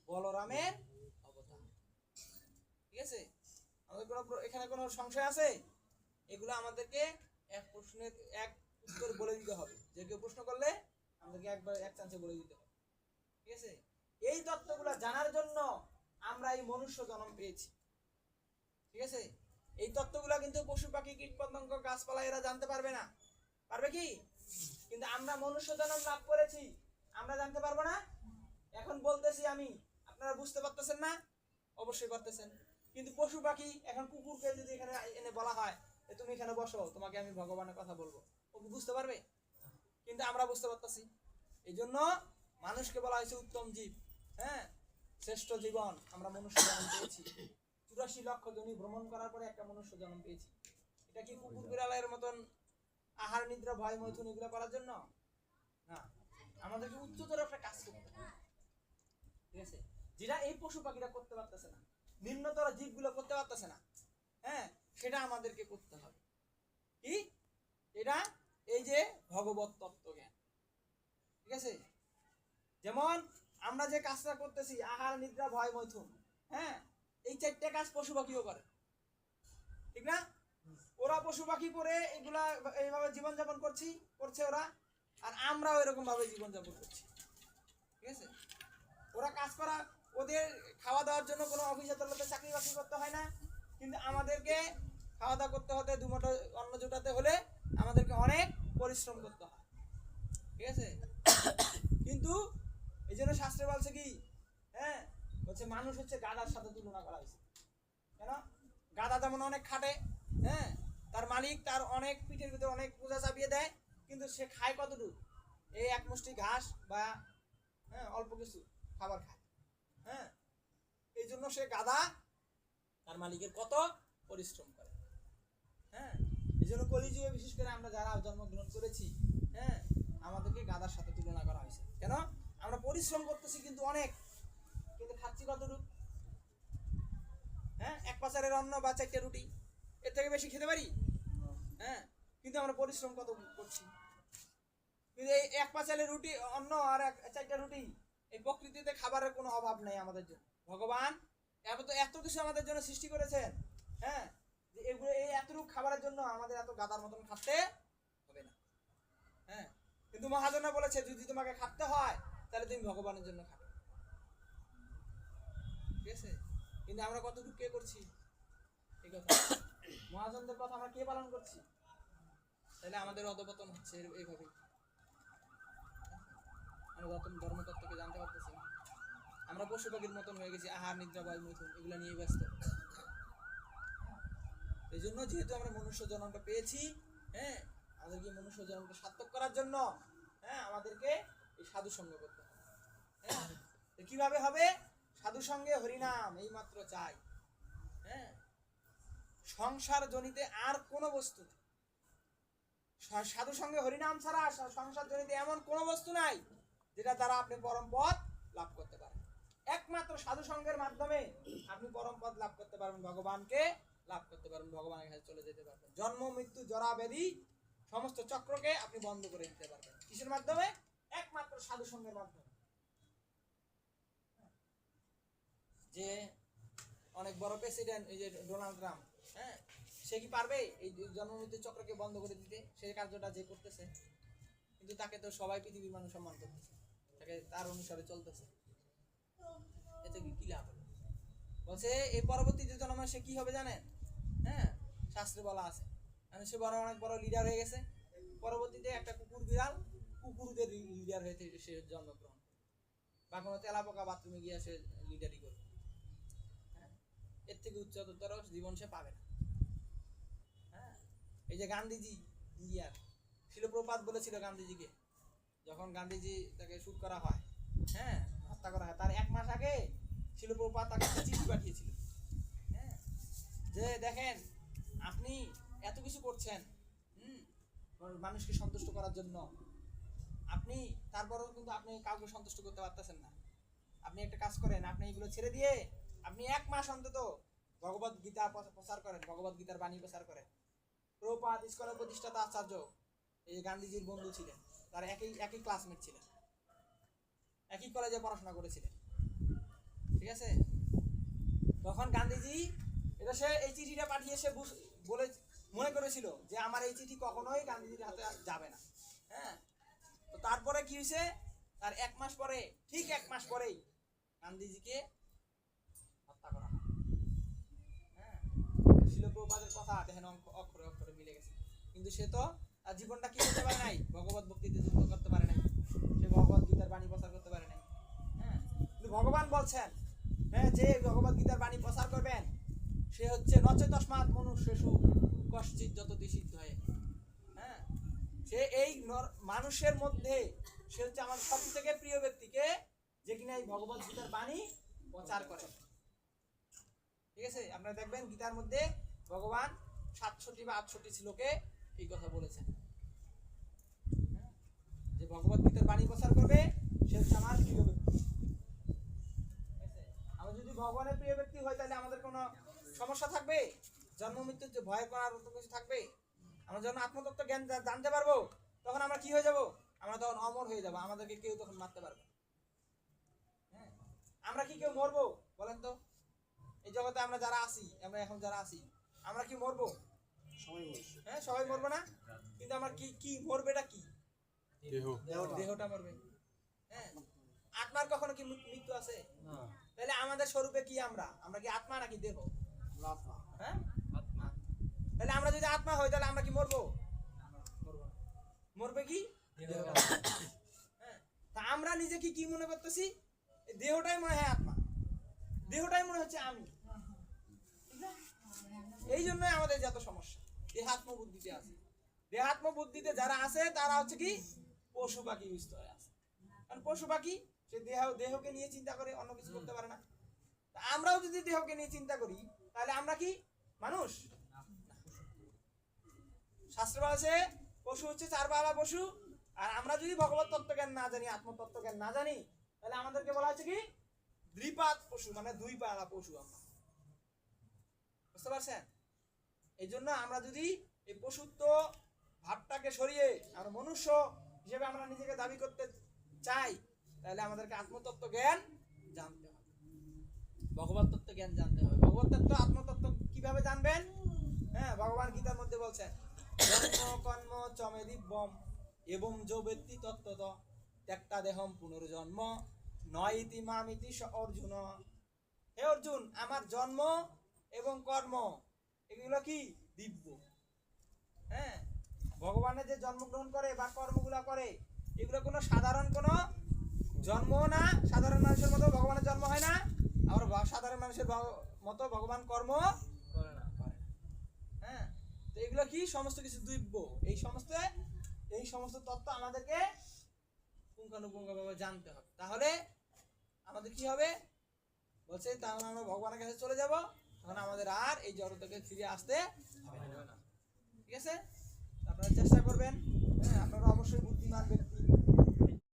বলরামের অবতার। ঠিক আছে, আমাদের এখানে কোনো সংশয় আছে? এগুলো আমাদেরকে এক প্রশ্নের এক উত্তর বলে দিতে হবে। যে কেউ প্রশ্ন করলে আমাদেরকে একবার এক চান্সে বলে দিতে হবে। ঠিক আছে, এই তত্ত্বগুলো জানার জন্য আমরা এই মনুষ্য জন্ম পেয়েছি। ঠিক আছে, এই তত্ত্বগুলো কিন্তু পশু পাখি কীট পতঙ্গ গাছপালা এরা জানতে পারবে না। পারবে কি? কিন্তু আমরা মনুষ্য জন্ম লাভ করেছি, আমরা জানতে পারবো না? এখন বলতেছি আমি, আপনারা বুঝতে পারতেছেন না? অবশ্যই পারতেছেন। কিন্তু পশু পাখি, এখন কুকুরকে যদি এখানে এনে বলা হয় তুমি এখানে বসো, তোমাকে আমি ভগবানের কথা বলবো, ও কি বুঝতে পারবে? কিন্তু আমরা বুঝতে পারতেছি। এই জন্য মানুষকে বলা হয়েছে উত্তম জীব। হ্যাঁ, শ্রেষ্ঠ জীবন আমরা মনুষ্য জন্ম পেয়েছি। 84 লক্ষ জনি ভ্রমণ করার পরে একটা মনুষ্য জন্ম পেয়েছি। এটা কি কুকুর বিড়ালের মতন আহার নিদ্রা ভয় মৈথুন এগুলো করার জন্য না, আমাদেরকে উচ্চতর একটা কাজ করতে হবে। ঠিক আছে, যেটা এই পশু পাখিরা করতে পারতেছে না, নিম্নতর জীবগুলো করতে পারতেছে না, হ্যাঁ, সেটা আমাদেরকে করতে হবে। কি? এটা এই যে ভগবত তত্ত্ব জ্ঞান। ঠিক আছে, যেমন আমরা যে কাজটা করতেছি আহার নিদ্রা ভয় মৈথুন, হ্যাঁ, এই 4টে কাজ পশু পাখিও করে। ঠিক না? ওরা পশু পাখি করে এগুলা এইভাবে জীবনযাপন করছে ওরা, আর আমরাও এরকম ভাবে জীবনযাপন করছি। ঠিক আছে, ওরা কাজ করা, ওদের খাওয়া দাওয়ার জন্য কোনো অফিস আদালতে চাকরি বাকরি করতে হয় না, কিন্তু আমাদেরকে খাওয়া দাওয়া করতে হতে, দুমুঠো অন্ন জোটাতে হলে আমাদেরকে অনেক পরিশ্রম করতে হয়। ঠিক আছে, কিন্তু এই জন্য শাস্ত্রে বলছে কি, হ্যাঁ, বলছে মানুষ হচ্ছে গাধার সাথে তুলনা করা হয়েছে। কেন? গাধা যেমন অনেক খাটে, হ্যাঁ, তার মালিক তার অনেক পিঠের ভিতরে অনেক বোঝা চাপিয়ে দেয়, কিন্তু সে খায় কতটুকু? এই এক মুষ্টি ঘাস বা হ্যাঁ অল্প কিছু খাবার খায়। হ্যাঁ, এই জন্য সে গাধা তার মালিকের কত পরিশ্রম করে। হ্যাঁ, এই জন্য কলিযুগে বিশেষ করে আমরা যারা জন্মগ্রহণ করেছি, হ্যাঁ, আমাদেরকে গাধার সাথে তুলনা করা হয়েছে। কেন? আমরা পরিশ্রম করতেছি কিন্তু অনেক, কিন্তু খাচ্ছি কতটুকু? হ্যাঁ, এক পাচারের অন্ন বা 4টে রুটি, এর থেকে বেশি খেতে পারি? হ্যাঁ, কিন্তু আমরা পরিশ্রম কত করছি? কিন্তু এই এক পাচারের রুটি অন্ন আর 4টে রুটি, এই প্রকৃতিতে খাবারের কোনো অভাব নেই আমাদের জন্য। ভগবান এত কিছু আমাদের জন্য সৃষ্টি করেছেন, হ্যাঁ, যে এগুলো এই এতটুকু খাবারের জন্য আমাদের এত গাদার মতন খাটতে হবে না। হ্যাঁ, কিন্তু মহাজনা বলেছে যদি তোমাকে খাটতে হয় তাহলে তুমি ভগবানের জন্য খাটো। ঠিক আছে, কিন্তু আমরা কতটুকু কে করছি এই কথা? মহাজনদের কথা আমরা কে পালন করছি? তাহলে আমাদের অধপতন হচ্ছে এইভাবেই। আমরা ধর্মতত্ত্বকে জানতে পারতেছি না, আমরা পশু পাখির মতন হয়ে গেছি, আহার নিদ্রা ভয় মৈথুন এগুলো নিয়ে ব্যস্ত। এই জন্য যেহেতু আমরা মনুষ্য জন্মটা পেয়েছি, হ্যাঁ, আমাদেরকে মনুষ্য জন্মটা সার্থক করার জন্য, হ্যাঁ, আমাদেরকে এই সাধু সঙ্গ করতে হবে। হ্যাঁ, কিভাবে হবে? সাধু সঙ্গে হরিনাম এই মাত্র চাই। হ্যাঁ, সংসার জনিতে আর কোনো বস্তু নেই। সাধু সঙ্গে হরিনাম ছাড়া সংসার জনিতে এমন কোনো বস্তু নাই যেটা দ্বারা আপনি পরম পদ লাভ করতে পারেন। একমাত্র সাধু সঙ্গের মাধ্যমে আপনি পরম পদ লাভ করতে পারবেন, ভগবানকে লাভ করতে পারবেন, ভগবানের কাছে চলে যেতে পারবেন। জন্ম মৃত্যু জরা ব্যাধি সমস্ত চক্রকে আপনি বন্ধ করে দিতে পারবেন। কিসের মাধ্যমে? একমাত্র সাধু সঙ্গের মাধ্যমে। যে অনেক বড় প্রেসিডেন্ট, এই যে ডোনাল্ড ট্রাম্প, হ্যাঁ, সে কি পারবে এই জন্ম মৃত্যু চক্রকে বন্ধ করে দিতে? সেই কার্যটা যে করতেছে, কিন্তু তাকে তো সবাই পৃথিবীর মানুষ সম্মান করতেছে, তাকে তার অনুসারে চলতেছে, এতে কি লাভ হলো? বলছে এই পরবর্তী যে জন্মে সে কি হবে জানেন? হ্যাঁ, শাস্ত্রে বলা আছে, মানে সে বড় অনেক বড় লিডার হয়ে গেছে, পরবর্তীতে একটা কুকুর বিড়াল কুকুরদের লিডার হয়ে সে জন্মগ্রহণ করবে, বা কোনো তেলা পোকা বাথরুমে গিয়ে সে লিডারই করবে। হ্যাঁ, এর থেকে উচ্চতর জীবন সে পাবে না। হ্যাঁ, এই যে গান্ধীজি ইন্ডিয়ার, শিলপ্রপাত বলেছিল গান্ধীজিকে, যখন গান্ধীজি তাকে শুট করা হয়, হ্যাঁ, হত্যা করা হয়, তার 1 মাস আগে শিলপ্রপাত তাকে চিঠি পাঠিয়েছিল, হ্যাঁ, যে দেখেন আপনি এত কিছু করছেন, মানুষকে সন্তুষ্ট করার জন্য, আপনি তারপরেও কিন্তু আপনি কাউকে সন্তুষ্ট করতে পারতেছেন না। আপনি একটা কাজ করেন, আপনি এগুলো ছেড়ে দিয়ে আপনি 1 মাস অন্তত ভগবত গীতা প্রচার করেন, ভগবত গীতার বাণী প্রচার করেন। প্রভুপাদ ইস্কনের প্রতিষ্ঠাতা আচার্য এই গান্ধীজির বন্ধু ছিলেন, তার একই ক্লাসমেট ছিলেন, একই কলেজে পড়াশোনা করেছিলেন। ঠিক আছে। তখন গান্ধীজি এটা সে এই চিঠিটা পাঠিয়ে সে বলে মনে করেছিল যে আমার এই চিঠি কখনোই গান্ধীজির হাতে যাবে না। হ্যাঁ, তো তারপরে কি হয়েছে, তার 1 মাস পরে, ঠিক 1 মাস পরেই গান্ধীজিকে হত্যা করা হয়। হ্যাঁ, শিল প্রভুপাদের কথা দেখেন অক্ষরে অক্ষরে মিলে গেছে, কিন্তু সে তো তার জীবনটা কি করতে পারে নাই, ভগবত ভক্তিতে যুক্ত করতে পারে নাই, সে ভগবত গীতার বাণী প্রচার করতে পারে নাই। হ্যাঁ, কিন্তু ভগবান বলছেন, হ্যাঁ, যে ভগবত গীতার বাণী প্রচার করবেন সে হচ্ছে নচে তস্মাৎ মনুষ্যেষু কশ্চিৎ যততি সিদ্ধ হয়। হ্যাঁ, সে এই মানুষের মধ্যে সে হচ্ছে আমার সব থেকে প্রিয় ব্যক্তিকে যে কিনা এই ভগবত গীতার বাণী প্রচার করে। ঠিক আছে, আপনারা দেখবেন গীতার মধ্যে ভগবান 67 বা 68 শ্লোকে এই কথা বলেছেন, যে ভগবত গীতার বাণী প্রচার করবে সে হচ্ছে আমার প্রিয় ব্যক্তি। আমরা যদি ভগবানের প্রিয় ব্যক্তি হয় তাহলে আমাদের কোনো সমস্যা থাকবে? জন্ম মৃত্যুর যে ভয় করার মতো কিছু থাকবে? আমরা যখন আত্মতত্ত্ব জ্ঞান জানতে পারবো তখন আমরা কি হয়ে যাব? আমরা তখন অমর হয়ে যাব, আমাদেরকে কেউ তখন মারতে পারবে। হ্যাঁ, আমরা কি কেউ মরবো বলেন তো? এই জগতে আমরা যারা আছি, আমরা এখন যারা আছি, আমরা কি মরবো? হ্যাঁ, সবাই মরবো না, কিন্তু আমার কি মরবেটা কি? দেহটা মরবে। হ্যাঁ, আত্মার কখনো কি মৃত্যু আছে? তাহলে আমাদের স্বরূপে কি? আমরা কি আত্মা নাকি দেহ? হ্যাঁ, আত্মা। তাহলে আমরা যদি আত্মা হই তাহলে আমরা কি মরবো? মরবে কি? হ্যাঁ, তা আমরা নিজে কি মনে করতেছি? দেহটাই মনে হয় আত্মা, দেহটাই মনে হচ্ছে আমি। এই জন্যই আমাদের যত সমস্যা দেহাত্ম বুদ্ধিতে আছে। দেহাত্ম বুদ্ধিতে যারা আছে তারা হচ্ছে কি পশু পাখি স্তরে আছে। কারণ পশু পাখি সে দেহকে নিয়ে চিন্তা করে, অন্য কিছু করতে পারে না। আমরাও যদি দেহকে নিয়ে চিন্তা করি তাহলে আমরা কি মানুষ? শাস্ত্র বলেছে পশু হচ্ছে 4 পাওয়া পশু, আর আমরা যদি ভগবত তত্ত্বজ্ঞান না জানি, আত্মতত্ত্বজ্ঞান না জানি, তাহলে আমাদেরকে বলা হচ্ছে কি দ্বিপাদ পশু, মানে 2 পাওয়া পশু আমরা। বুঝতে পারছেন? এই জন্য আমরা যদি এই পশুত্ব ভাবটাকে সরিয়ে আমরা মনুষ্য হিসেবে আমরা নিজেকে দাবি করতে চাই, তাহলে আমাদেরকে আত্মতত্ত্ব জ্ঞান জানতে হবে, ভগবত তত্ত্ব জ্ঞান জানতে হবে। ভগবত তত্ত্ব আত্মতত্ত্ব কিভাবে জানবেন? হ্যাঁ, ভগবান গীতার মধ্যে বলছেন জন্ম কর্ম চমে দিব্যম এবং যো ব্যক্তি তত্ত্বত ত্যক্তা দেহম পুনর্জন্ম নয় ইতি মামিতি স অর্জুন। হে অর্জুন, আমার জন্ম এবং কর্ম এগুলো কি দিব্য। হ্যাঁ, ভগবানের যে জন্মগ্রহণ করে বা কর্মগুলা করে এগুলো কোনো সাধারণ কোনো জন্ম না, সাধারণ মানুষের মতো ভগবানের জন্ম হয় না, আবার সাধারণ মানুষের মতো ভগবান কর্ম করে না। হ্যাঁ, তো এগুলো কি সমস্ত কিছু দিব্য। এই সমস্ত তত্ত্ব আমাদেরকে পুঙ্খানুপুঙ্খভাবে জানতে হবে, তাহলে আমাদের কি হবে? বলছে তাহলে আমরা ভগবানের কাছে চলে যাব, তখন আমাদের আর এই জড় থেকে ফিরে আসতে হবে না। ঠিক আছে, আপনারা চেষ্টা করবেন। হ্যাঁ, আপনারা অবশ্যই বুদ্ধিমান ব্যক্তি।